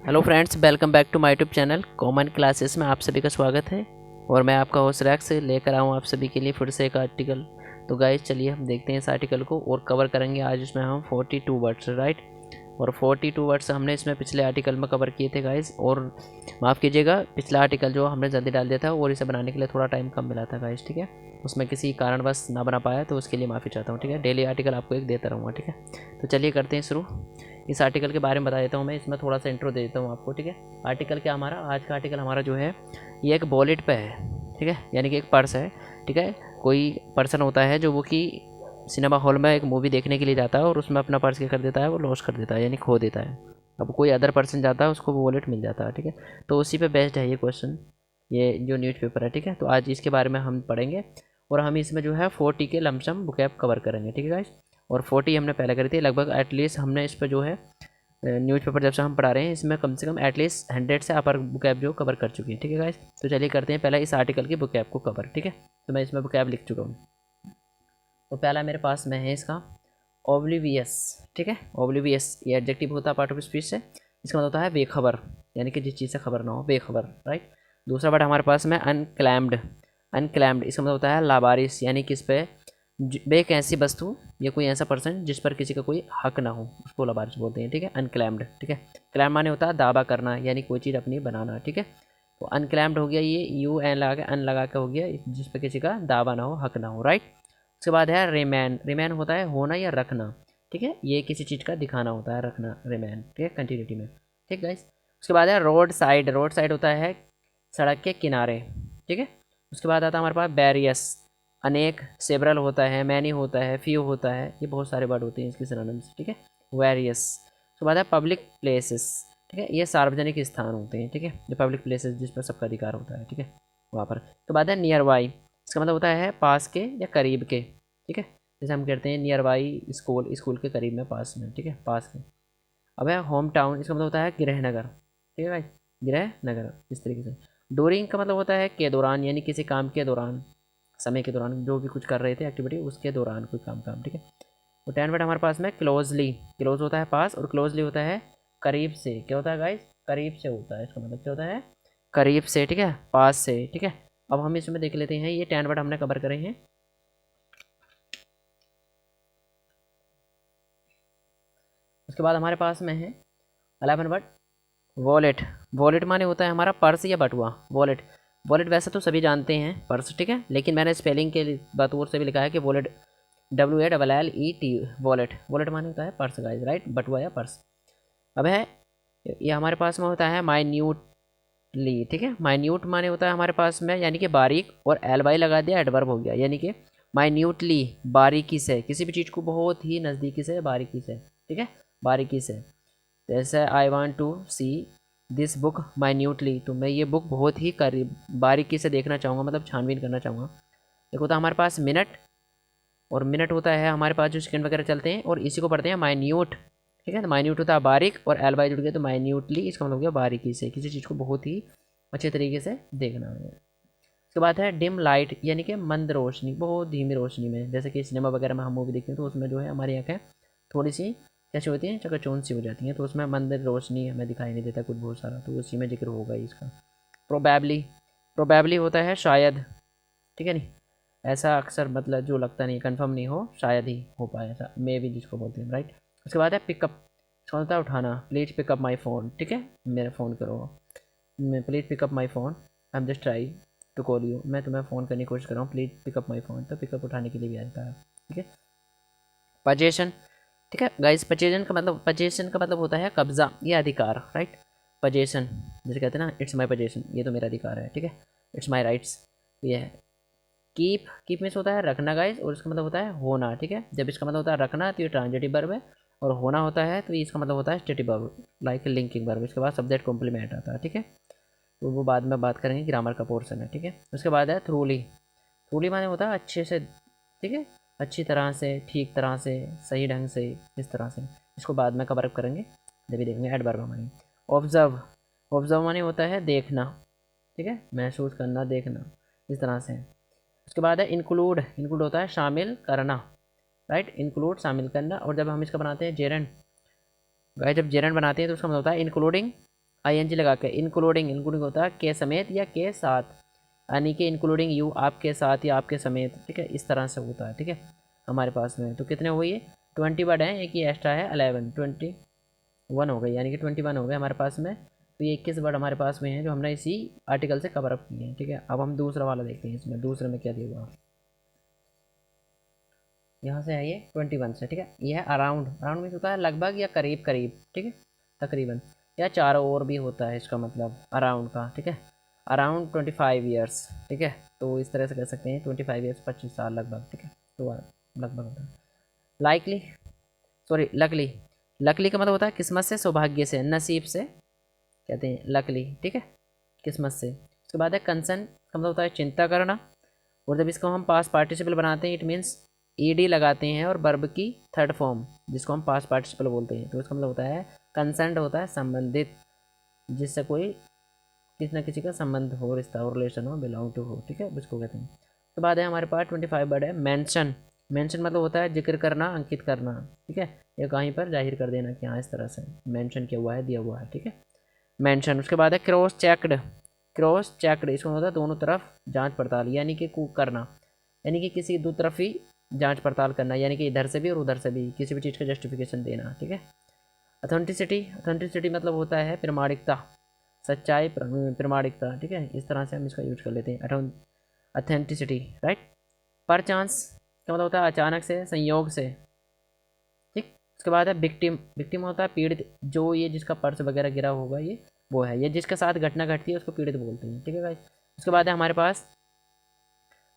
Hello friends, welcome back to my YouTube channel common classes में आप सभी का स्वागत है। और मैं आपका होस्ट रैक्स लेकर आऊँ आप सभी के लिए फिर से एक आर्टिकल। तो गाइस चलिए हम देखते हैं इस आर्टिकल को और कवर करेंगे आज इसमें हम 42 वर्ड्स, राइट। और 42 वर्ड्स हमने इसमें पिछले आर्टिकल में कवर किए थे गाइस। और माफ़ कीजिएगा, पिछला आर्टिकल जो हमने जल्दी डाल दिया था और इसे बनाने के लिए थोड़ा टाइम कम मिला था गाइस, ठीक है। उसमें किसी कारणवश ना बना पाया तो उसके लिए माफ़ी चाहता हूँ, ठीक है। डेली आर्टिकल आपको एक देता रहूँगा, ठीक है। तो चलिए करते हैं शुरू। इस आर्टिकल के बारे में बता देता हूँ मैं, इसमें थोड़ा सा इंट्रो दे देता हूँ आपको, ठीक है। आर्टिकल क्या हमारा, आज का आर्टिकल हमारा जो है ये एक वॉलेट पे है, ठीक है, यानी कि एक पर्स है, ठीक है। कोई पर्सन होता है जो वो कि सिनेमा हॉल में एक मूवी देखने के लिए जाता है और उसमें अपना पर्स क्या कर देता है, वो लॉस कर देता है, यानी खो देता है। अब कोई अदर पर्सन जाता है, उसको वो वॉलेट मिल जाता है, ठीक है। तो उसी पे बेस्ड है ये क्वेश्चन, ये जो न्यूज़पेपर है, ठीक है। तो आज इसके बारे में हम पढ़ेंगे और हम इसमें जो है 40 के लमसम बुकैप कवर करेंगे, ठीक है गाइस। और 40 हमने पहले करी थी लगभग, एटलीस्ट हमने इस पर जो है न्यूज़पेपर जब से हम पढ़ा रहे हैं इसमें कम से कम एटलीस्ट 100 से अपर बुकैप जो कवर कर चुकी है, ठीक है गाइस। तो चलिए करते हैं पहले इस आर्टिकल की बुकैप को कवर, ठीक है। तो मैं इसमें बुकैप लिख चुका हूँ। तो पहला मेरे पास में है इसका ओब्लिवियस, ठीक है। ओब्लिवियस ये एडजेक्टिव होता है पार्ट ऑफ स्पीच से, इसका मतलब होता है बेखबर, यानी कि जिस चीज़ से खबर ना हो, बेखबर, राइट। दूसरा वर्ड हमारे पास में अनक्लैम्ड। अनक्लैम्ड इसका मतलब होता है लावारिस, यानी किस पे एक ऐसी वस्तु या कोई ऐसा पर्सन जिस पर किसी का कोई हक ना हो, उसको लावारिस बोलते हैं, ठीक है। अनक्लैम्ड, ठीक है। क्लैम माने होता है दावा करना, यानी कोई चीज़ अपनी बनाना, ठीक है। तो अनक्लैम्ड हो गया, ये यू एन लगा के अन लगा के हो गया, जिस पर किसी का दावा ना हो, हक ना हो, राइट। उसके बाद है रिमैन। रिमैन होता है होना या रखना, ठीक है। ये किसी चीज़ का दिखाना होता है, रखना, रिमैन, ठीक है, कंटिन्यूटी में, ठीक गाइस। उसके बाद है रोड साइड। रोड साइड होता है सड़क के किनारे, ठीक है। उसके बाद आता है हमारे पास बैरियस। अनेक, सेवरल होता है, मैनी होता है, फ्यू होता है, ये बहुत सारे वर्ड होते हैं इसके सिनोनिम्स, ठीक है। वेरियस। उसके बाद है पब्लिक प्लेसेस, ठीक है, ये सार्वजनिक स्थान होते हैं, ठीक है, जो पब्लिक प्लेसेस जिस पर सबका अधिकार होता है, ठीक है, वहाँ पर। तो बाद है नियर बाई, इसका मतलब होता है पास के या करीब के, ठीक है। जैसे हम कहते हैं नियर बाई स्कूल, स्कूल के करीब में, पास में, ठीक है, पास के। अब है होम टाउन, इसका मतलब होता है गृह नगर, ठीक है भाई, गृह नगर, इस तरीके से। डूरिंग का मतलब होता है के दौरान, यानी किसी काम के दौरान, समय के दौरान, जो भी कुछ कर रहे थे एक्टिविटी उसके दौरान कोई काम, ठीक है। तो 10 वर्ड हमारे पास में क्लोजली। क्लोज होता है पास और क्लोजली होता है करीब से। क्या होता है गाइस, करीब से होता है, इसका मतलब क्या होता है, करीब से, ठीक है, पास से, ठीक है। अब हम इसमें देख लेते हैं, ये 10 वर्ड हमने कवर करे हैं। उसके बाद हमारे पास में है 11 वर्ड वॉलेट। वॉलेट माने होता है हमारा पर्स या बटुआ, वॉलेट। वॉलेट वैसे तो सभी जानते हैं पर्स, ठीक है, लेकिन मैंने स्पेलिंग के बतौर से भी लिखा है कि वॉलेट, WALLET, वॉलेट। वॉलेट माने होता है पर्स गाइस, राइट, बटुआ या पर्स। अब है ये हमारे पास में होता है माइन्यूटली, ठीक है। माइन्यूट माने होता है हमारे पास में, यानी कि बारीक, और एल वाई लगा दिया, एडवर्ब हो गया, यानी कि माइन्यूटली, बारीकी से, किसी भी चीज़ को बहुत ही नज़दीकी से, बारीकी से, ठीक है, बारीकी से। जैसे I want to see this book minutely, तो मैं ये बुक बहुत ही करीब, बारीकी से देखना चाहूँगा, मतलब छानबीन करना चाहूँगा। एक होता है हमारे पास मिनट, और मिनट होता है हमारे पास जो सेकंड वगैरह चलते हैं, और इसी को पढ़ते हैं माइन्यूट, ठीक है। तो माइन्यूट होता है बारीक, और एल बाई जुड़ गया तो माइन्यूटली, इसका मतलब हो गया बारीकी से, किसी चीज़ को बहुत ही अच्छे तरीके से देखना है। उसके बाद है डिम लाइट, यानी कि मंद रोशनी, बहुत धीमी रोशनी में, जैसे कि सिनेमा वगैरह में हम मूवी देखते हैं तो उसमें जो है हमारी आँखें थोड़ी सी कैसी होती हैं, चकाचौंध सी हो जाती हैं, तो उसमें मंद रोशनी हमें दिखाई नहीं देता कुछ बहुत सारा, तो उसी में जिक्र होगा इसका। प्रोबेबली। प्रोबेबली होता है शायद, ठीक है, नहीं ऐसा अक्सर, मतलब जो लगता नहीं, कंफर्म नहीं हो, शायद ही हो पाए ऐसा, मे भी जिसको बोलते हैं, राइट। उसके बाद है पिकअप, होता है उठाना, प्लीज़ पिकअप माई फ़ोन, ठीक है, मेरा फ़ोन करो, मैं please pick up my phone, I am just try to call you, मैं तुम्हें फ़ोन करने की कोशिश कर रहा हूँ, प्लीज़ पिकअप माई फ़ोन, तो पिकअप उठाने के लिए भी आता है, ठीक है। पजेशन, ठीक है गाइस, पजेशन का मतलब होता है कब्जा या अधिकार, राइट। पजेशन जैसे कहते हैं ना, इट्स माई पजेशन, ये तो मेरा अधिकार है, ठीक है, इट्स माई राइट्स, ये है। कीप, कीप में होता है रखना गाइस, और इसका मतलब होता है होना, ठीक है। जब इसका मतलब होता है रखना तो ये ट्रांजिटिव वर्ब है, और होना होता है तो इसका मतलब होता है stative verb, like linking verb. इसके बाद सब्जेक्ट कॉम्प्लीमेंट आता है, ठीक है, तो वो बाद में बात करेंगे, ग्रामर का पोर्शन है, ठीक है। उसके बाद है थ्रूली। थ्रूली माने होता है अच्छे से, ठीक है, अच्छी तरह से, ठीक तरह से, सही ढंग से, इस तरह से। इसको बाद में कवर अप करेंगे जब भी देखेंगे एडवर्ब हमारी। ऑब्जर्व। ऑब्जर्व माने होता है देखना, ठीक है, महसूस करना, देखना, इस तरह से। उसके बाद है इंक्लूड। इंक्लूड होता है शामिल करना, राइट, इंक्लूड शामिल करना। और जब हम इसका बनाते हैं जेरन, गाइस, जब जेरन बनाते हैं तो उसका मतलब होता है इंक्लूडिंग ING लगा के, इंक्लूडिंग, इंक्लूडिंग होता है के समेत या के साथ, यानी कि इंक्लूडिंग यू, आपके साथ या आपके समेत, ठीक है, इस तरह से होता है, ठीक है। हमारे पास में तो कितने हुए ये 20 वर्ड हैं, एक ही एक्स्ट्रा है 11, 21 हो गई, यानी कि 21 हो गए हमारे पास में। तो ये 21 वर्ड हमारे पास में हैं जो हमने इसी आर्टिकल से कवर अप किए हैं, ठीक है। अब हम दूसरा वाला देखते हैं, इसमें दूसरे में क्या दिया हुआ, यहाँ से है ये 21 से, ठीक है। ये है अराउंड, अराउंड मीन्स होता है लगभग या करीब करीब, ठीक है, तकरीबन, या चारों ओर भी होता है इसका मतलब अराउंड का, ठीक है। अराउंड 25 ईयर्स, ठीक है, तो इस तरह से कह सकते हैं 25 ईयर्स, 25 साल लगभग, ठीक है, तो लगभग होता है। लाइकली, सॉरी लकली, लकली का मतलब होता है किस्मत से, सौभाग्य से, नसीब से कहते हैं लकली, ठीक है, किस्मत से। उसके बाद है कंसर्न का मतलब होता है चिंता करना, और जब इसको हम पास्ट पार्टिसिपल बनाते हैं इट मीन्स ईडी लगाते हैं और वर्ब की थर्ड फॉर्म जिसको हम पास्ट पार्टिसिपल बोलते हैं, तो इसका मतलब होता है कंसर्न होता है संबंधित, जिससे कोई किसी न किसी का संबंध हो, रिश्ता हो, रिलेशन हो, बिलोंग टू हो, ठीक है, उसको कहते हैं। उसके बाद है हमारे पास 25 वर्ड है मेंशन, मेंशन मतलब होता है जिक्र करना, अंकित करना, ठीक है, ये कहीं पर जाहिर कर देना कि हाँ इस तरह से मेंशन किया हुआ है, दिया हुआ है, ठीक है, मेंशन। उसके बाद है क्रॉस चेक्ड, क्रॉस चेक्ड इसको होता है दोनों तरफ जांच पड़ताल, यानी कि करना, यानी कि किसी दो तरफ ही जांच पड़ताल करना, यानी कि इधर से भी और उधर से भी किसी भी चीज़ का जस्टिफिकेशन देना, ठीक है। अथेंटिसिटी, अथेंटिसिटी मतलब होता है प्रमाणिकता, सच्चाई, प्रमाणिकता, ठीक है, इस तरह से हम इसका यूज कर लेते हैं अथेंटिसिटी, राइट। पर चांस का मतलब होता है अचानक से, संयोग से, ठीक। उसके बाद है विक्टिम, विक्टिम होता है पीड़ित, जो ये जिसका पर्स वगैरह गिरा होगा ये वो है, ये जिसके साथ घटना घटती है उसको पीड़ित बोलते हैं, ठीक है भाई। उसके बाद है हमारे पास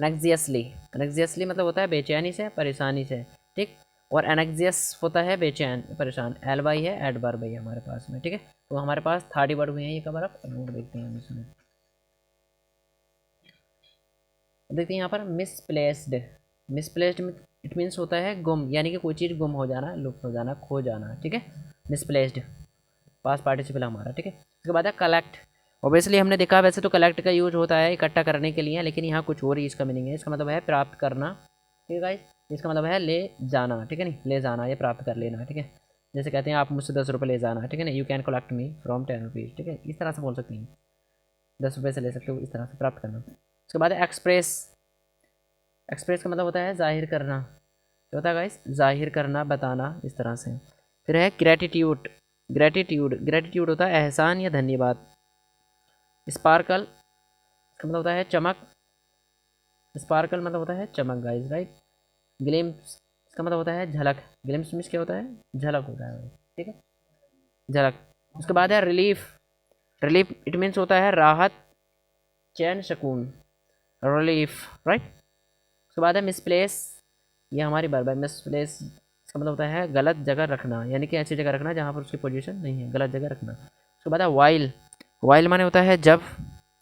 एनेक्जियसली, एनेक्जियसली मतलब होता है बेचैनी से, परेशानी से, ठीक। और एनेक्जियस होता है बेचैन, परेशान, एल वाई है, एडवर्ब है हमारे पास में, ठीक है। तो हमारे पास 30 वर्ड हुए हैं ये कवर अप, नोट देखते हैं हम इसमें, देखते हैं यहाँ पर मिसप्लेस्ड, मिसप्लेस्ड इट मीन्स होता है गुम, यानी कि कोई चीज़ गुम हो जाना, लुप्त हो जाना, खो जाना, ठीक है, मिसप्लेस्ड, पास्ट पार्टिसिपल हमारा, ठीक है। उसके बाद है कलेक्ट, ऑब्वियसली हमने देखा वैसे तो कलेक्ट का यूज होता है इकट्ठा करने के लिए, लेकिन यहाँ कुछ और ही इसका मीनिंग है, इसका मतलब है प्राप्त करना, ठीक है गाइस, इसका मतलब है ले जाना, ठीक है, नहीं ले जाना या प्राप्त कर लेना, ठीक है। जैसे कहते हैं आप मुझसे 10 रुपये ले जाना, ठीक है ना, you can collect me from 10 rupees, ठीक है, इस तरह से बोल सकते हैं, 10 रुपये से ले सकते हो, इस तरह से प्राप्त करना। उसके बाद है एक्सप्रेस, एक्सप्रेस का मतलब होता है जाहिर करना, क्या होता है गाइस, जाहिर करना, बताना, इस तरह से। फिर है ग्रेटिट्यूड, ग्रेटिट्यूड, ग्रेटिट्यूड होता है एहसान या धन्यवाद। स्पार्कल इसका मतलब होता है चमक, स्पार्कल मतलब होता है चमक गाइस, राइट। ग्लिम्स इसका मतलब होता है झलक, ग्लिम्स मीन्स क्या होता है, झलक होता है, ठीक है, झलक। उसके बाद है रिलीफ, रिलीफ इट मीन्स होता है राहत, चैन, सुकून, रिलीफ, राइट। उसके बाद है मिसप्लेस, ये हमारी बार बार मिसप्लेस इसका मतलब होता है गलत जगह रखना, यानी कि ऐसी जगह रखना जहाँ पर उसकी पोजीशन नहीं है, गलत जगह रखना। उसके बाद है वाइल, वाइल माने होता है जब,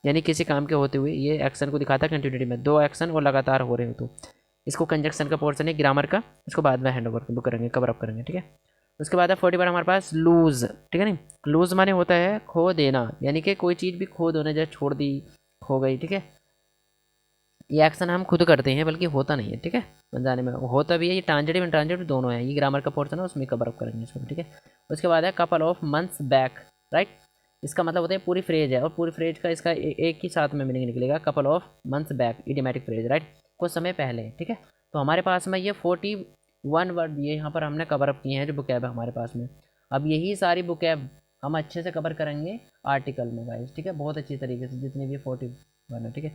यानी किसी काम के होते हुए, ये एक्शन को दिखाता है कंटिन्यूटी में, दो एक्शन और लगातार हो रहे हो तो। इसको कंजक्शन का पोर्शन है ग्रामर का, इसको बाद में हैंड ओवर करेंगे, कवर अप करेंगे, ठीक है। उसके बाद है 41 हमारे पास लूज, ठीक है नहीं, लूज माने होता है खो देना, यानी कि कोई चीज़ भी खो देने, जैसे छोड़ दी, खो गई, ठीक है। ये एक्शन हम खुद करते हैं बल्कि होता नहीं है, ठीक है, बन जाने में होता भी है, ये ट्रांजिटिव एंड ट्रांजिटिव दोनों है, ये ग्रामर का पोर्शन है उसमें कवर अप करेंगे इसको, ठीक है। उसके बाद है couple of months back, right, इसका मतलब होता है पूरी फ्रेज है, और पूरी फ्रेज का इसका एक ही साथ में मीनिंग निकलेगा, couple of months back, idiomatic phrase, right, कुछ समय पहले, ठीक है। तो हमारे पास में ये 41 वर्ड ये यहाँ पर हमने कवर अप किए हैं जो बुकैब है हमारे पास में। अब यही सारी बुकैब हम अच्छे से कवर करेंगे आर्टिकल में गाइस, ठीक है, बहुत अच्छी तरीके से, जितने भी 41 है, ठीक है।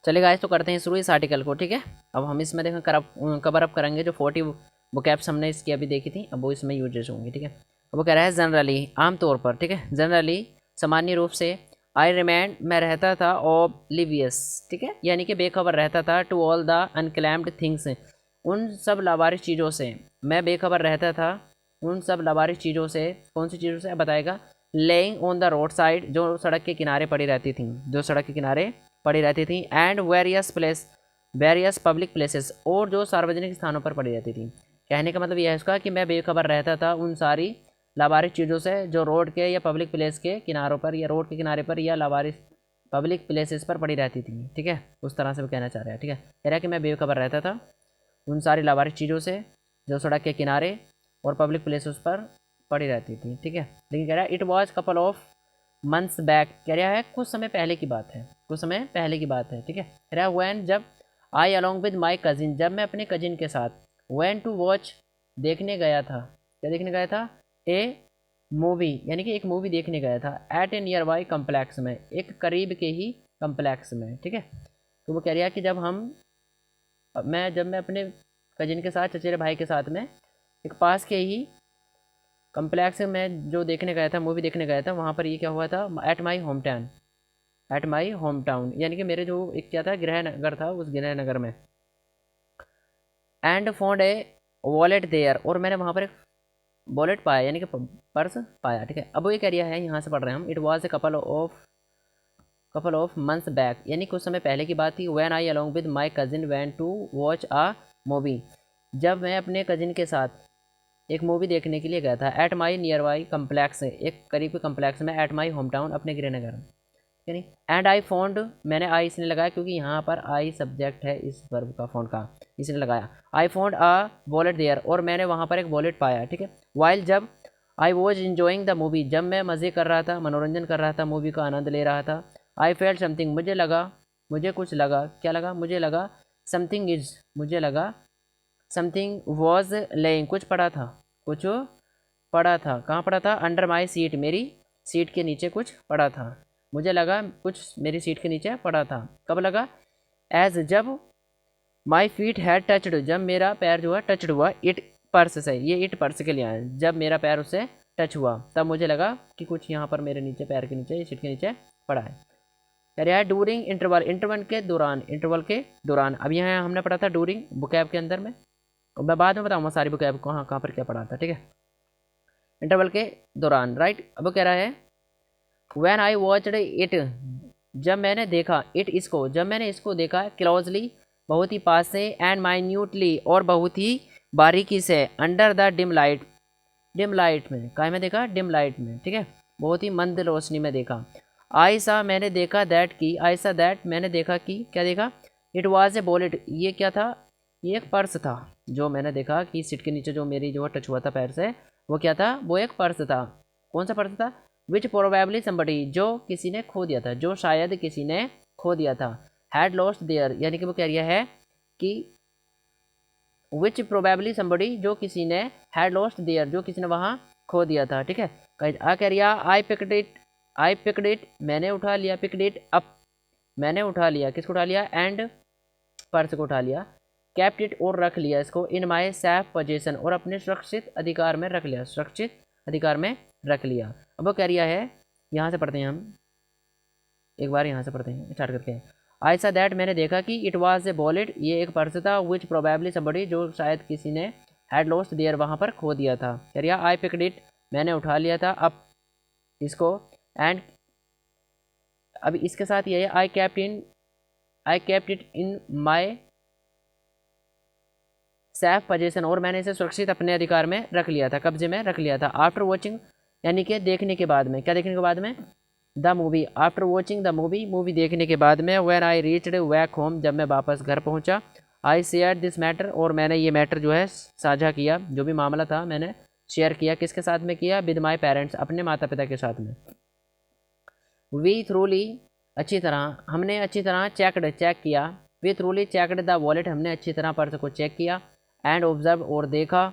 चलिए गाइस तो करते हैं शुरू इस आर्टिकल को, ठीक है। अब हम इसमें देखें कवर अप करेंगे जो 40 बुकैब्स हमने इसकी अभी देखी थी, अब वो इसमें यूजेस होंगी, ठीक है। अब वो कह रहा है जनरली, आमतौर पर, ठीक है, जनरली सामान्य रूप से, आई रिमेंड मैं रहता था ओब्लिवियस, ठीक है, यानी कि बेखबर रहता था, to all the unclaimed things, उन सब लावारिस चीज़ों से, मैं बेखबर रहता था उन सब लावारिस चीज़ों से, कौन सी चीज़ों से बताएगा, laying on the road side, जो सड़क के किनारे पड़ी रहती थी, जो सड़क के किनारे पड़ी रहती थी, एंड वेरियस पब्लिक प्लेसेस, और जो सार्वजनिक स्थानों पर पड़ी रहती थी। कहने का मतलब यह है उसका कि मैं बेखबर रहता था उन सारी लावारिस चीज़ों से जो रोड के या पब्लिक प्लेस के किनारों पर, या रोड के किनारे पर, या लावारिस पब्लिक प्लेसेस पर पड़ी रहती थी, ठीक है, उस तरह से वो कहना चाह रहा है, ठीक है। कह रहा है कि मैं बेखबर रहता था उन सारी लावारिस चीज़ों से जो सड़क के किनारे और पब्लिक प्लेसेस पर पड़ी रहती थी, ठीक है। लेकिन कह रहा है it was couple of months back, कह रहा है कुछ समय पहले की बात है, कुछ समय पहले की बात है, ठीक है। कह रहा है व्हेन, जब आई अलॉन्ग विद माई कजिन, जब मैं अपने कजिन के साथ वेन टू वॉच, देखने गया था, क्या देखने गया था, ए मूवी, यानी कि एक मूवी देखने गया था, at a nearby complex में, एक करीब के ही कम्प्लेक्स में, ठीक है। तो वो कह रहा है कि जब मैं अपने कजिन के साथ, चचेरे भाई के साथ में एक पास के ही कम्प्लेक्स में जो देखने गया था, मूवी देखने गया था, वहाँ पर ये क्या हुआ था, at my home town, at my home town, यानी कि मेरे जो एक क्या था, गृह नगर था, उस गृह नगर में, and found a wallet there, और मैंने वहाँ पर एक वॉलेट पाया, यानी कि पर्स पाया, ठीक है। अब वो ये कह रहा है, यहाँ से पढ़ रहे हैं हम, it was a couple of months back, यानी कुछ समय पहले की बात थी, when I along with my cousin went to watch a movie, जब मैं अपने कजिन के साथ एक मूवी देखने के लिए गया था, at my near by complex, एक करीब के कम्प्लेक्स में, एट माई होम टाउन, अपने गृहनगर में, यानी एंड आई फाउंड, मैंने आई इसने लगाया क्योंकि यहाँ पर आई सब्जेक्ट है इस वर्ब का, फाउंड का इसने लगाया, I found a wallet there, और मैंने वहाँ पर एक वॉलेट पाया, ठीक है। वाइल, जब I was enjoying the movie, जब मैं मज़े कर रहा था, मनोरंजन कर रहा था, मूवी का आनंद ले रहा था, आई फेल्ट समथिंग, मुझे कुछ लगा, क्या लगा, मुझे लगा, समथिंग इज, मुझे लगा, समथिंग वॉज लेइंग, कुछ पड़ा था, कुछ पड़ा था, कहाँ पड़ा था, अंडर माई सीट, मेरी सीट के नीचे कुछ पड़ा था, मुझे लगा कुछ मेरी सीट के नीचे पड़ा था, कब लगा, एज, जब माई फीट हैड टचड, जब मेरा पैर जो है टचड हुआ, इट पर्स से, ये इट पर्स के लिए आया, जब मेरा पैर उससे टच हुआ, तब मुझे लगा कि कुछ यहाँ पर मेरे नीचे, पैर के नीचे, सीट के नीचे पड़ा है। कह रहा है डूरिंग इंटरवल, इंटरवल के दौरान, इंटरवल के दौरान, अब यहाँ हमने पढ़ा था डूरिंग बुकैब के अंदर में, और मैं बाद में बताऊँगा सारी बुकैब कहाँ कहाँ पर क्या पढ़ा था, ठीक है। इंटरवल के दौरान, राइट। अब कह रहा है व्हेन आई वॉच्ड इट, जब मैंने देखा, इट इसको, जब मैंने इसको देखा, क्लोजली, बहुत ही पास से, एंड माइन्यूटली, और बहुत ही बारीकी से, under the dim light, dim light में, काय में देखा, डिम लाइट में, ठीक है, बहुत ही मंद रोशनी में देखा, आई सा, मैंने देखा, दैट की, आई सा दैट, मैंने देखा कि, क्या देखा, इट वॉज ए वॉलेट, ये क्या था, ये एक पर्स था, जो मैंने देखा कि सीट के नीचे जो मेरी जो टच हुआ था पैर से, वो क्या था, वो एक पर्स था, कौन सा पर्स था, विच प्रोबेबली समबडी, जो किसी ने खो दिया था, जो शायद किसी ने खो दिया था, हैड लॉस्ट देयर, यानी कि वो कह रहा है कि विच प्रोबेबली समबडी, जो किसी ने, हैड लॉस्ट देयर, जो किसी ने वहाँ खो दिया था, ठीक है। आ कह रहा, आई पिकड इट, मैंने उठा लिया, पिकड इट अप, मैंने उठा लिया, किसको उठा लिया, एंड पर्स को उठा लिया, कैप्ट इट, और रख लिया इसको, इन माई सेफ पोजीशन, और अपने सुरक्षित अधिकार में रख लिया, सुरक्षित अधिकार में रख लिया। अब वो कह रहा है, यहाँ से पढ़ते हैं हम, एक बार यहाँ से पढ़ते हैं स्टार्ट करके, आई सा दैट, मैंने देखा कि इट वाज ए वॉलेट, ये एक पर्स था, विच प्रोबेबली समबडी, जो शायद किसी ने, हैड लॉस्ट देयर, वहाँ पर खो दिया था, कह रहा आई पिकड इट, मैंने उठा लिया था, अब इसको, एंड अब इसके साथ ये है, I kept it in my safe position, और मैंने इसे सुरक्षित अपने अधिकार में रख लिया था, कब्जे में रख लिया था, आफ्टर वॉचिंग, यानी कि देखने के बाद में, क्या देखने के बाद में, the movie, after watching the movie, movie देखने के बाद में, when I reached back home, जब मैं वापस घर पहुंचा, आई शेयर दिस मैटर, और मैंने ये मैटर जो है साझा किया, जो भी मामला था मैंने शेयर किया, किसके साथ में किया, विद माई पेरेंट्स, अपने माता पिता के साथ में, वी थ्रूली, अच्छी तरह, हमने अच्छी तरह चेक किया, we thoroughly checked the wallet, हमने अच्छी तरह पर्स को चेक किया, एंड ऑब्जर्व, और देखा,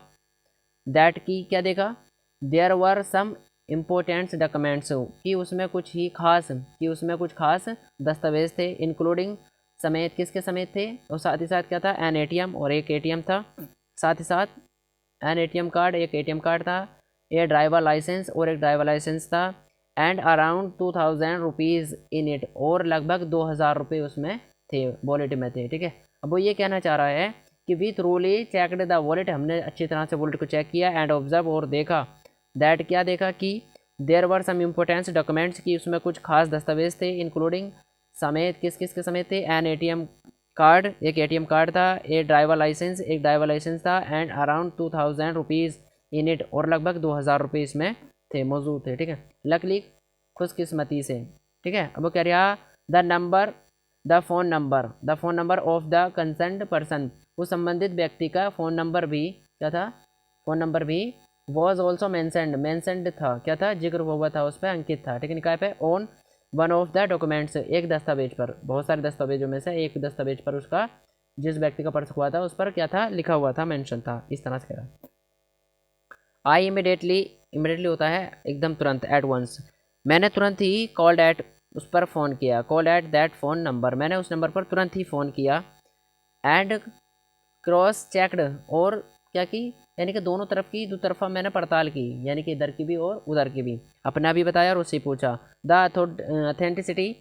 दैट की, क्या देखा, there were some importants documents, कि उसमें कुछ खास दस्तावेज थे, इंक्लूडिंग, समेत, किसके समेत थे, और साथ ही साथ क्या था, एन एटीएम, और एक एटीएम था, साथ ही साथ एन एटीएम कार्ड, एक एटीएम कार्ड था, ए ड्राइवर लाइसेंस, और एक ड्राइवर लाइसेंस था, and around 2000 rupees in it, और लगभग 2000 रुपये उसमें थे, वॉलेट में थे, ठीक है। अब वो ये कहना चाह रहा है कि we thoroughly checked the wallet, हमने अच्छी तरह से वॉलेट को चेक किया, एंड ऑब्जर्व, और देखा, दैट, क्या देखा, कि there were some importance documents, की उसमें कुछ खास दस्तावेज थे, इंक्लूडिंग, समेत, किस किस के समेत थे, एन एटीएम कार्ड, एक एटीएम कार्ड था, एक ड्राइवर लाइसेंस था, and around 2000 rupees in it, और लगभग 2000 रुपये इसमें थे, मौजूद थे, ठीक है। लकली, खुशकिस्मती से, ठीक है। अब वो कह रहा, the phone number of the concerned person, उस संबंधित व्यक्ति का फ़ोन नंबर भी, क्या था, फ़ोन नंबर भी वॉज ऑल्सो मैंसनड था, क्या था, जिक्र हुआ था, उस पर अंकित था, ठीक है, निकाय पे on one of the documents, एक दस्तावेज पर, बहुत सारे दस्तावेजों में से एक दस्तावेज पर उसका, जिस व्यक्ति का पर्स हुआ था उस पर क्या था, लिखा हुआ था, मेंशन था, इस तरह से कह रहा। आई इमिडिएटली, इमिडिएटली होता है एकदम तुरंत, एट वंस, मैंने तुरंत ही कॉल्ड एट, उस पर फ़ोन किया, called at that phone number, मैंने उस नंबर पर तुरंत ही फ़ोन किया, एंड क्रॉस चेकड, और क्या की, यानी कि दोनों तरफ की, दो तरफा मैंने पड़ताल की, यानी कि इधर की भी और उधर की भी, अपना भी बताया और उससे पूछा, द अथेंटिसिटी,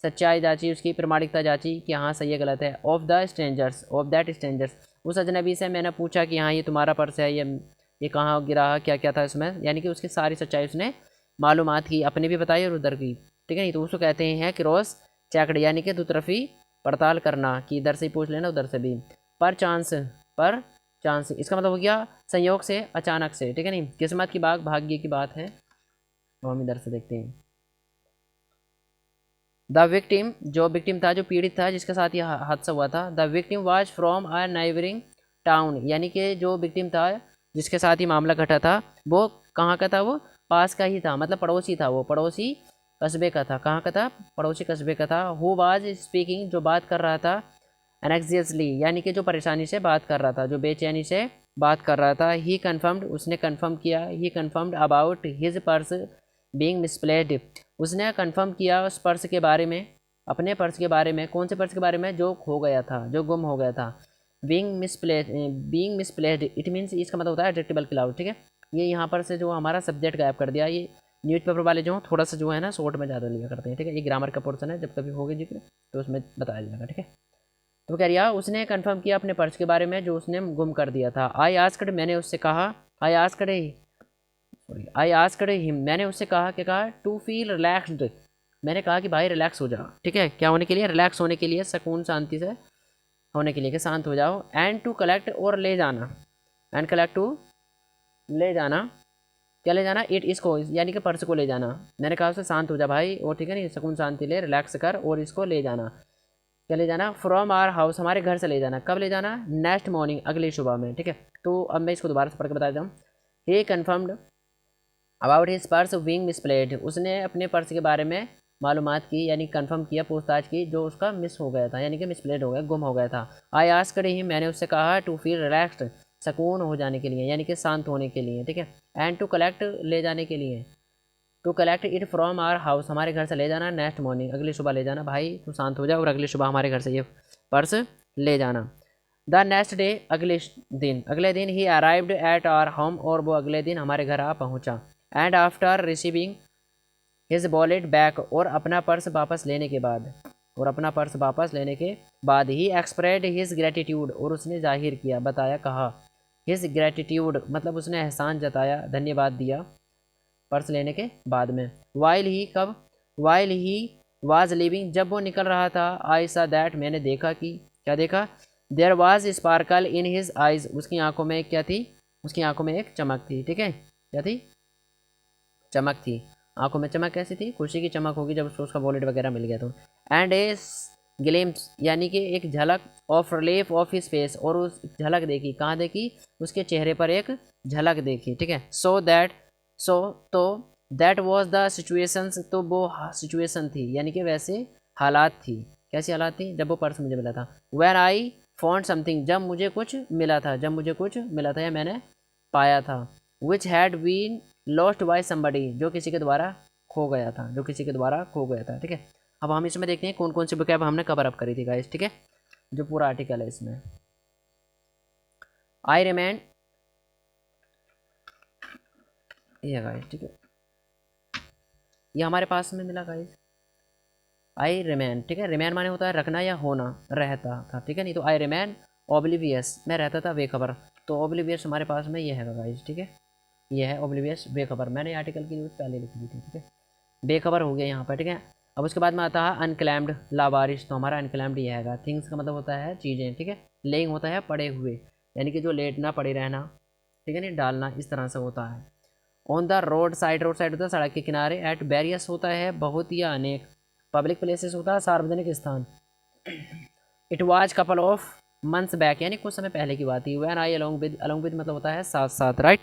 सच्चाई जांची, उसकी प्रमाणिकता जांची कि हाँ सही है गलत है, of the strangers, of that strangers, उस अजनबी से मैंने पूछा कि हाँ ये तुम्हारा पर्स है, ये कहाँ गिरा, क्या क्या था इसमें, यानी कि उसकी सारी सच्चाई उसने मालूमात की, अपने भी बताई और उधर की, ठीक है नहीं, तो उसको कहते हैं क्रॉस चेकड, यानी कि दो तरफी पड़ताल करना, कि इधर से ही पूछ लेना उधर से भी, पर चांस, पर चांस, इसका मतलब हो गया संयोग से, अचानक से, ठीक है नहीं, किस्मत की बात, भाग्य की बात है। तो हम इधर से देखते हैं, द विक्टिम, जो विक्टिम था, जो पीड़ित था, जिसके साथ यह हादसा हुआ था, the victim was from a neighbouring town, यानी कि जो विक्टिम था, जिसके साथ ही मामला घटा था, वो कहाँ का था, वो पास का ही था, मतलब पड़ोसी था, वो पड़ोसी कस्बे का था, कहाँ का था, पड़ोसी कस्बे का था, हु वाज स्पीकिंग, जो बात कर रहा था, एनेक्सियसली, यानी कि जो परेशानी से बात कर रहा था, जो बेचैनी से बात कर रहा था, ही कन्फर्म्ड, उसने कन्फर्म किया, he confirmed about his purse being misplaced, उसने कन्फर्म किया उस पर्स के बारे में, अपने पर्स के बारे में, कौन से पर्स के बारे में, जो खो गया था, जो गुम हो गया था, बीइंग मिसप्लेस्ड, इट मीन्स, इसका मतलब होता है एडजेक्टिवल क्लाउड, ठीक है, ये यहाँ पर से जो हमारा सब्जेक्ट गायब कर दिया, ये न्यूज़पेपर वाले जो थोड़ा सा जो है ना शॉर्ट में ज़्यादा लिया करते हैं, ठीक है, ये ग्रामर का पोर्सन है, जब कभी होगा जिक्र तो उसमें बताया जाएगा, ठीक है। तो कह रिया उसने कंफर्म किया अपने पर्स के बारे में जो उसने गुम कर दिया था, आई आस्क्ड, मैंने उससे कहा, आई आस्क्ड हिम, मैंने उससे कहा, क्या कहा, टू फील रिलैक्स्ड, मैंने कहा कि भाई रिलैक्स हो जाओ, ठीक है, क्या होने के लिए, रिलैक्स होने के लिए, सुकून शांति से होने के लिए, कि शांत हो जाओ, एंड टू कलेक्ट, और ले जाना, एंड कलेक्ट टू, ले जाना, क्या ले जाना, इट, इसको, यानी कि पर्स को ले जाना, मैंने कहा उससे शांत हो जा भाई, और ठीक है नहीं, सुकून शांति ले, रिलैक्स कर, और इसको ले जाना, क्या ले जाना, फ्रॉम आवर हाउस, हमारे घर से ले जाना, कब ले जाना, नेक्स्ट मॉर्निंग, अगली सुबह में, ठीक है। तो अब मैं इसको दोबारा से पढ़ के बता देता हूँ, he confirmed about his purse being misplaced, उसने अपने पर्स के बारे में मालूमात की, यानी कंफर्म किया, पूछताछ की, जो उसका मिस हो गया था, यानी कि मिसप्लेड हो गया, गुम हो गया था, आई आस्क्ड हिम, मैंने उससे कहा, टू फील रिलैक्स्ड, सुकून हो जाने के लिए, यानी कि शांत होने के लिए, ठीक है, एंड टू कलेक्ट, ले जाने के लिए, to collect it from our house, हमारे घर से ले जाना, नेक्स्ट मॉर्निंग, अगली सुबह ले जाना, भाई तू शांत हो जा और अगली सुबह हमारे घर से ये पर्स ले जाना, द नेक्स्ट डे, अगले दिन ही अराइव्ड एट आवर होम, और वो अगले दिन हमारे घर आ पहुँचा, and after receiving his wallet back, और अपना पर्स वापस लेने के बाद, और अपना पर्स वापस लेने के बाद ही एक्सप्रेड हिज ग्रेटिट्यूड, और उसने जाहिर किया, बताया, कहा, हिज ग्रेटिट्यूड मतलब उसने एहसान जताया, धन्यवाद दिया, पर्स लेने के बाद में, वाइल ही, कब, वाइल ही वाज लिविंग, जब वो निकल रहा था, आई सा दैट, मैंने देखा कि, क्या देखा, there was sparkle in his eyes, उसकी आंखों में क्या थी, उसकी आंखों में एक चमक थी, ठीक है, क्या थी, चमक थी, आंखों में चमक कैसी थी, खुशी की चमक होगी जब उसको उसका वॉलेट वगैरह मिल गया तो, एंड ए ग्लिम्स, यानी कि एक झलक, of relief of his face, और उस झलक देखी, कहाँ देखी, उसके चेहरे पर एक झलक देखी, ठीक है, सो तो दैट वॉज द सिचुएशंस, तो वो सिचुएशन थी, यानी कि वैसे हालात थी, कैसी हालात थी, जब वो पर्स मुझे मिला था, वेन आई फाउंड समथिंग, जब मुझे कुछ मिला था, जब मुझे कुछ मिला था या मैंने पाया था, which had been lost by somebody, जो किसी के द्वारा खो गया था, जो किसी के द्वारा खो गया था, ठीक है। अब हम इसमें देखते हैं कौन कौन सी बुक हमने कवर अप करी थी गाइस, ठीक है, जो पूरा आर्टिकल है इसमें, आई रिमेन, ये गाइस, ठीक है, ये हमारे पास में मिला गाइस, आई रिमेन, ठीक है, रिमेन माने होता है रखना या होना, रहता था, ठीक है नहीं, तो आई रिमेन ओब्लिवियस, मैं रहता था बेखबर, तो ओब्लिवियस हमारे पास में ये है गाइस, ठीक है, ये है ओब्लिवियस, बेखबर, मैंने आर्टिकल की न्यूज़ पहले लिख दी थी, ठीक है, बेखबर हो गया यहाँ पर, ठीक है। अब उसके बाद में आता है अनक्लैम्ड, लावारिश, तो हमारा अनक्लैम्ड ये है, थिंग्स का मतलब होता है चीज़ें, ठीक है, लेइंग होता है पड़े हुए, यानी कि जो लेटना पड़े रहना, ठीक है नहीं, डालना, इस तरह से होता है, on the road side, road side होता है सड़क के किनारे, एट बैरियस होता है बहुत या अनेक, पब्लिक प्लेसेस होता है सार्वजनिक स्थान, it was couple of months back, यानी कुछ समय पहले की बात थी, वैन आई अलॉन्ग विद मतलब होता है साथ साथ, राइट,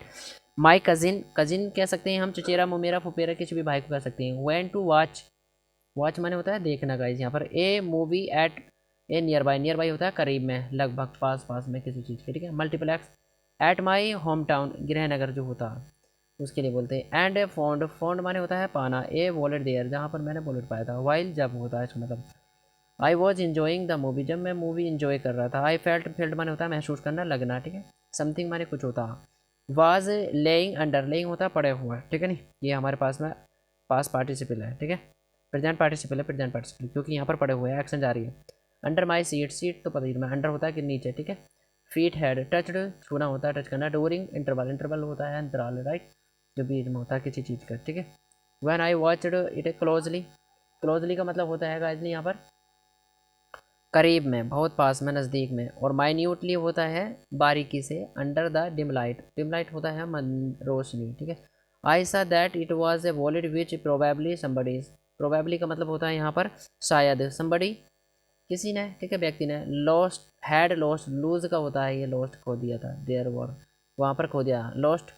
माई कजिन, कजिन कह सकते हैं हम, चचेरा ममेरा फुफेरा किसी भी भाई को कह सकते हैं। वेन टू वॉच, वॉच माने होता है देखना गाइज यहाँ पर। A movie at a nearby, nearby होता है करीब में, लगभग पास पास में किसी चीज़ के, ठीक है। Multiplex at my home town, गृहनगर जो होता है उसके लिए बोलते हैं। एंड ए फोंड, फोंड माने होता है पाना। ए वॉलेट देयर, जहाँ पर मैंने वॉलेट पाया था। वाइल जब होता है इसका मतलब। I was enjoying the movie, जब मैं मूवी इंजॉय कर रहा था। आई फेल्ट, फेल्ट माने होता है महसूस करना, लगना, ठीक है। समथिंग माने कुछ होता है। वाज लेइंग अंडर, लेइंग होता है पड़े हुआ, ठीक है नहीं। ये हमारे पास में पास पार्टिसिपल है, ठीक है। प्रेजेंट पार्टिसिपल है, प्रेजेंट पार्टिसिपल क्योंकि यहाँ पर पड़े हुए हैं, एक्शन जा रही है। अंडर माई सीट, सीट तो पता ही में अंडर होता है कि नीचे, ठीक है। फीट हेड, टचड छूना होता है, टच करना। डोरिंग इंटरवल, इंटरवल होता है अंतराल, राइट, जो बीच में होता है किसी चीज़ का, ठीक है। When I watched it closely, closely का मतलब होता है गाइस यहाँ पर करीब में, बहुत पास में, नज़दीक में। और माइन्यूटली होता है बारीकी से। Under the dim light, dim light होता है रोशनी, ठीक है। आई सा that it was a wallet which probably somebody, probably का मतलब होता है यहाँ पर शायद, समबडी किसी ने, ठीक है, व्यक्ति ने। लॉस्ट हैड लॉस्ट, लूज का होता है ये लॉस्ट, खो दिया था। देयर वर, वहाँ पर खो दिया। लॉस्ट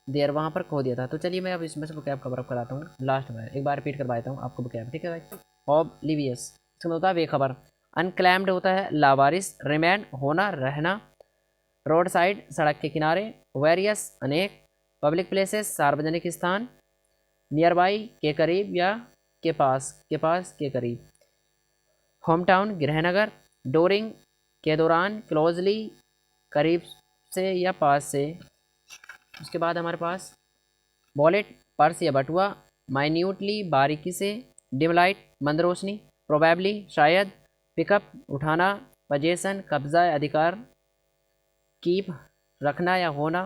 देयर, वहाँ पर खो दिया था। तो चलिए मैं अब इसमें से बुकैब कवर अप कराता हूँ लास्ट में, एक बार रिपीट करवाता हूँ आपको बुकैब, ठीक है भाई। ऑब्लिवियस इसमें होता है बेखबर। अनक्लैम्ड होता है लावारिस। रिमेन होना, रहना। रोड साइड सड़क के किनारे। वेरियस अनेक। पब्लिक प्लेसेस सार्वजनिक स्थान। नियर बाई के करीब या के पास, के पास के करीब। होम टाउन गृहनगर। डोरिंग के दौरान। क्लोजली करीब से या पास से। उसके बाद हमारे पास वॉलेट पर्स या बटुआ। माइन्यूटली बारीकी से। डिम लाइट मंद रोशनी। प्रोबेबली शायद। पिकअप उठाना। पजेशन कब्जा या अधिकार। कीप रखना या होना।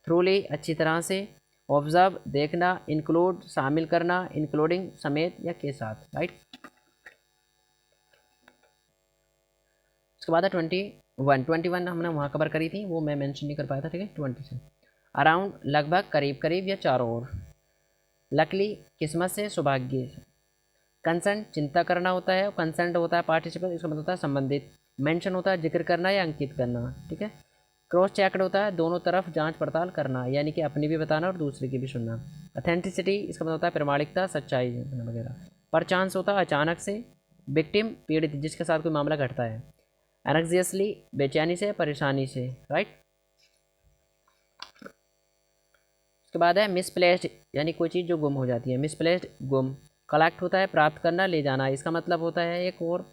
थ्रूली अच्छी तरह से। ऑब्जर्व देखना। इंक्लूड शामिल करना। इंक्लूडिंग समेत या के साथ, राइट। उसके बाद है 21, 21 हमने वहाँ कवर करी थी, वो मैं मेंशन नहीं कर पाया था, ठीक है। 20 से अराउंड, लगभग, करीब करीब या चारों ओर। लकली किस्मत से, सौभाग्य। कंसर्न चिंता करना होता है। कंसर्न होता है पार्टिसिपल, इसका मतलब होता है संबंधित। मेंशन होता है जिक्र करना या अंकित करना, ठीक है। क्रॉस चेक्ड होता है दोनों तरफ जांच पड़ताल करना, यानी कि अपनी भी बताना और दूसरे की भी सुनना। अथेंटिसिटी इसका मतलब होता है प्रामाणिकता, सच्चाई वगैरह। पर चांस होता है अचानक से। विक्टिम पीड़ित, जिसके साथ कोई मामला घटता है। एनक्सियसली बेचैनी से, परेशानी से, राइट। उसके बाद है मिसप्लेस्ड, यानी कोई चीज़ जो गुम हो जाती है। मिसप्लेस्ड गुम। कलेक्ट होता है प्राप्त करना, ले जाना, इसका मतलब होता है एक और,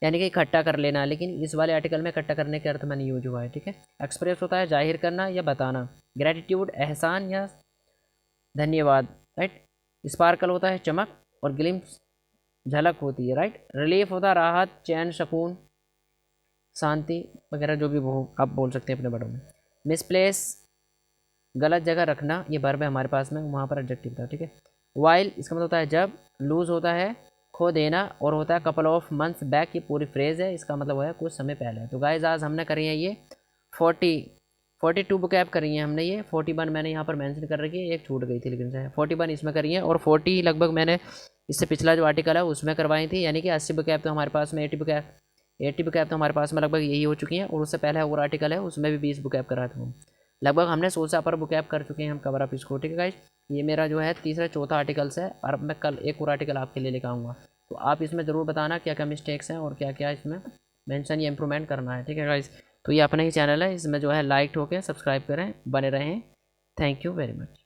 यानी कि इकट्ठा कर लेना, लेकिन इस वाले आर्टिकल में इकट्ठा करने के अर्थ में नहीं यूज हुआ है, ठीक है। एक्सप्रेस होता है जाहिर करना या बताना। ग्रेटिट्यूड एहसान या धन्यवाद, राइट। स्पार्कल होता है चमक और ग्लिम्स झलक होती है, राइट। रिलीफ होता है राहत, चैन, सुकून, शांति वगैरह, जो भी वो आप बोल सकते हैं अपने बड़ों में। मिसप्लेस गलत जगह रखना, ये वर्ब है हमारे पास में, वहाँ पर एडजेक्टिव था, ठीक है। वाइल इसका मतलब होता है जब। लूज होता है खो देना, और होता है कपल ऑफ मंथ्स बैक, ये पूरी फ्रेज है, इसका मतलब है कुछ समय पहले। तो गाइज आज हमने करी है ये 42 बुकैब करी है हमने। ये 41 मैंने यहाँ पर मेंशन कर रखी है, एक छूट गई थी लेकिन से 41 इसमें करी है, और 40 लगभग मैंने इससे पिछला जो आर्टिकल है उसमें करवाई थी, यानी कि 80 बुकैब तो हमारे पास में, 80 बुकैब तो हमारे पास में लगभग यही हो चुकी हैं। और उससे पहले और आर्टिकल है उसमें भी 20 बुकैब करा था। लगभग हमने 16 पर बुकैब कर चुके हैं हम कवर अप इसको, ठीक है गाइज। ये मेरा जो है तीसरा चौथा आर्टिकल्स है, और अब मैं कल एक और आर्टिकल आपके लिए लेकर आऊँगा। तो आप इसमें ज़रूर बताना क्या क्या मिस्टेक्स हैं और क्या क्या इसमें मेंशन या इंप्रूवमेंट करना है, ठीक है गाइज। तो ये अपना ही चैनल है, इसमें जो है लाइक ठोकें, सब्सक्राइब करें, बने रहें। Thank you very much.